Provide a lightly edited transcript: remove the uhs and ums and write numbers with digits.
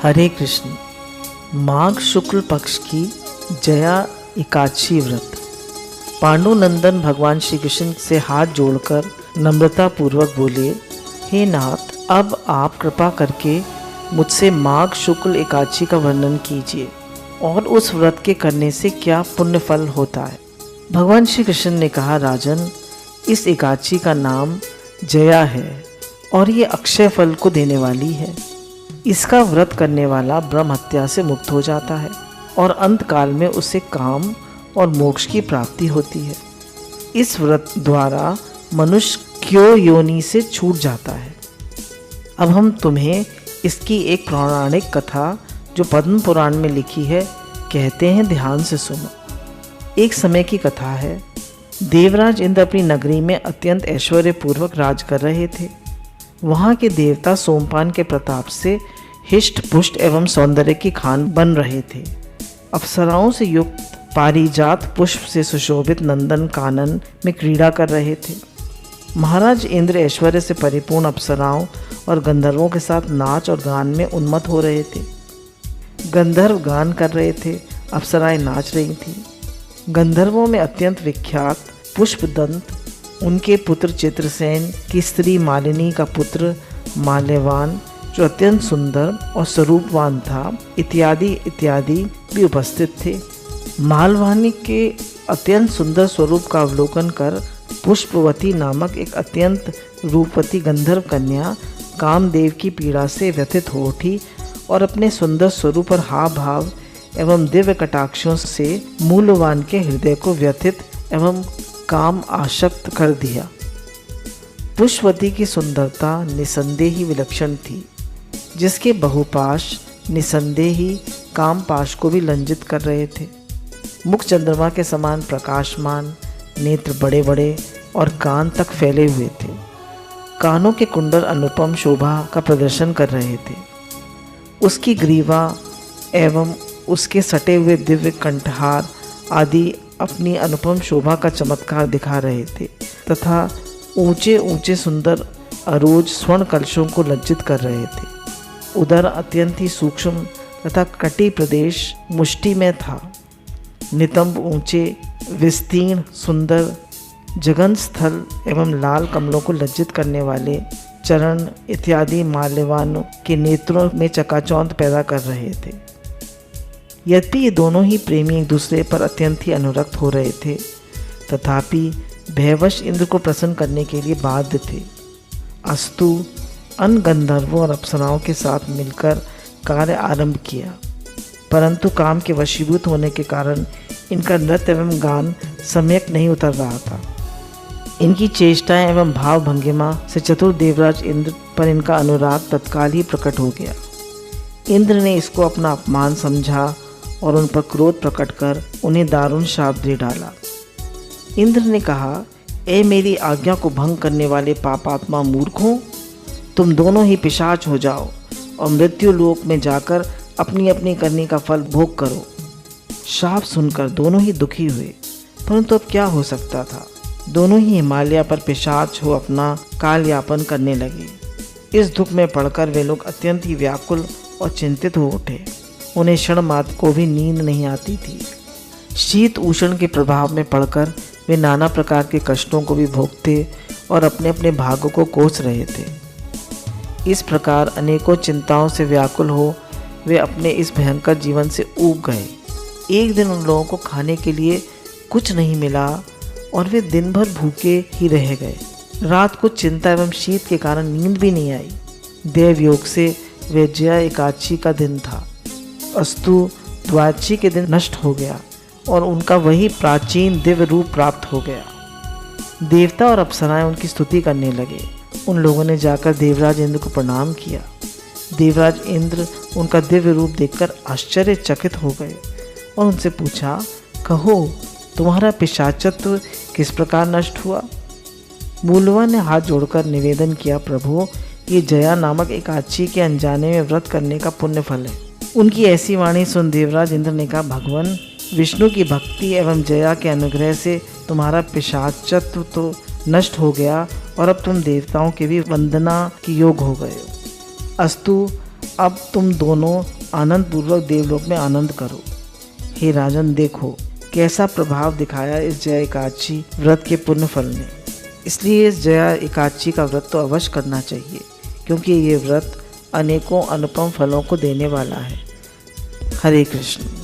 हरे कृष्ण। माघ शुक्ल पक्ष की जया एकादशी व्रत। पांडुनंदन भगवान श्री कृष्ण से हाथ जोड़कर नम्रता पूर्वक बोले, हे नाथ, अब आप कृपा करके मुझसे माघ शुक्ल एकादशी का वर्णन कीजिए और उस व्रत के करने से क्या पुण्य फल होता है। भगवान श्री कृष्ण ने कहा, राजन, इस एकादशी का नाम जया है और ये अक्षय फल को देने वाली है। इसका व्रत करने वाला ब्रह्म हत्या से मुक्त हो जाता है और अंत काल में उसे काम और मोक्ष की प्राप्ति होती है। इस व्रत द्वारा मनुष्य क्यों योनि से छूट जाता है। अब हम तुम्हें इसकी एक पौराणिक कथा जो पद्म पुराण में लिखी है कहते हैं, ध्यान से सुनो। एक समय की कथा है। देवराज इंद्र अपनी नगरी में अत्यंत ऐश्वर्यपूर्वक राज कर रहे थे। वहाँ के देवता सोमपान के प्रताप से हिष्ट पुष्ट एवं सौंदर्य की खान बन रहे थे। अप्सराओं से युक्त पारिजात पुष्प से सुशोभित नंदन कानन में क्रीड़ा कर रहे थे। महाराज इंद्र ऐश्वर्य से परिपूर्ण अप्सराओं और गंधर्वों के साथ नाच और गान में उन्मत्त हो रहे थे। गंधर्व गान कर रहे थे, अप्सराएं नाच रही थीं। गंधर्वों में अत्यंत विख्यात पुष्पदंत, उनके पुत्र चित्रसेन की स्त्री मालिनी का पुत्र माल्यवान जो अत्यंत सुंदर और स्वरूपवान था, इत्यादि इत्यादि भी उपस्थित थे। मालवानी के अत्यंत सुंदर स्वरूप का अवलोकन कर पुष्पवती नामक एक अत्यंत रूपवती गंधर्व कन्या कामदेव की पीड़ा से व्यथित हो उठी और अपने सुंदर स्वरूप और हाव भाव एवं दिव्य कटाक्षों से मूलवान के हृदय को व्यथित एवं काम आसक्त कर दिया। पुष्पवती की सुंदरता निसंदेही विलक्षण थी, जिसके बहुपाश निसंदेही काम पाश को भी लज्जित कर रहे थे। मुख चंद्रमा के समान प्रकाशमान, नेत्र बड़े बड़े और कान तक फैले हुए थे। कानों के कुंडल अनुपम शोभा का प्रदर्शन कर रहे थे। उसकी ग्रीवा एवं उसके सटे हुए दिव्य कंठहार आदि अपनी अनुपम शोभा का चमत्कार दिखा रहे थे तथा ऊंचे ऊंचे सुंदर अरोज स्वर्ण कलशों को लज्जित कर रहे थे। उदर अत्यंत ही सूक्ष्म तथा कटी प्रदेश मुष्टि में था। नितंब ऊंचे, विस्तीर्ण, सुंदर जगन स्थल एवं लाल कमलों को लज्जित करने वाले चरण इत्यादि माल्यवानों के नेत्रों में चकाचौंध पैदा कर रहे थे। यद्यपि ये दोनों ही प्रेमी एक दूसरे पर अत्यंत ही अनुरक्त हो रहे थे, तथापि भयवश इंद्र को प्रसन्न करने के लिए बाध्य थे। अस्तु अन्य गंधर्वों और अप्सराओं के साथ मिलकर कार्य आरंभ किया, परंतु काम के वशीभूत होने के कारण इनका नृत्य एवं गान सम्यक नहीं उतर रहा था। इनकी चेष्टाएं एवं भाव भंगिमा से चतुर देवराज इंद्र पर इनका अनुराग तत्काल ही प्रकट हो गया। इंद्र ने इसको अपना अपमान समझा और उन पर क्रोध प्रकट कर उन्हें दारुण शाप दे डाला। इंद्र ने कहा, ए मेरी आज्ञा को भंग करने वाले पापात्मा मूर्खों, तुम दोनों ही पिशाच हो जाओ और मृत्यु लोक में जाकर अपनी अपनी करनी का फल भोग करो। शाप सुनकर दोनों ही दुखी हुए, परंतु अब क्या हो सकता था। दोनों ही हिमालय पर पिशाच हो अपना काल यापन करने लगे। इस दुख में पड़कर वे लोग अत्यंत ही व्याकुल और चिंतित हो उठे। उन्हें क्षण मात्र को भी नींद नहीं आती थी। शीत उष्ण के प्रभाव में पड़कर वे नाना प्रकार के कष्टों को भी भोगते और अपने अपने भाग्य को कोस रहे थे। इस प्रकार अनेकों चिंताओं से व्याकुल हो वे अपने इस भयंकर जीवन से ऊब गए। एक दिन उन लोगों को खाने के लिए कुछ नहीं मिला और वे दिन भर भूखे ही रह गए। रात को चिंता एवं शीत के कारण नींद भी नहीं आई। देवयोग से वे जया एकादशी का दिन था। अस्तु द्वादशी के दिन नष्ट हो गया और उनका वही प्राचीन दिव्य रूप प्राप्त हो गया। देवता और अप्सराएं उनकी स्तुति करने लगे। उन लोगों ने जाकर देवराज इंद्र को प्रणाम किया। देवराज इंद्र उनका दिव्य रूप देखकर आश्चर्यचकित हो गए और उनसे पूछा, कहो, तुम्हारा पिशाचत्व किस प्रकार नष्ट हुआ। मूलवान ने हाथ जोड़कर निवेदन किया, प्रभु, ये जया नामक एकादशी के अनजाने में व्रत करने का पुण्य फल है। उनकी ऐसी वाणी सुन देवराज इंद्र ने कहा, भगवान विष्णु की भक्ति एवं जया के अनुग्रह से तुम्हारा पिशाचत्व तो नष्ट हो गया और अब तुम देवताओं के भी वंदना के योग हो गए हो। अस्तु अब तुम दोनों आनंद पूर्वक देवलोक में आनंद करो। हे राजन, देखो कैसा प्रभाव दिखाया इस जया एकादशी व्रत के पुण्य फल ने। इसलिए इस जया एकादशी का व्रत तो अवश्य करना चाहिए, क्योंकि ये व्रत अनेकों अनुपम फलों को देने वाला है। हरे कृष्ण।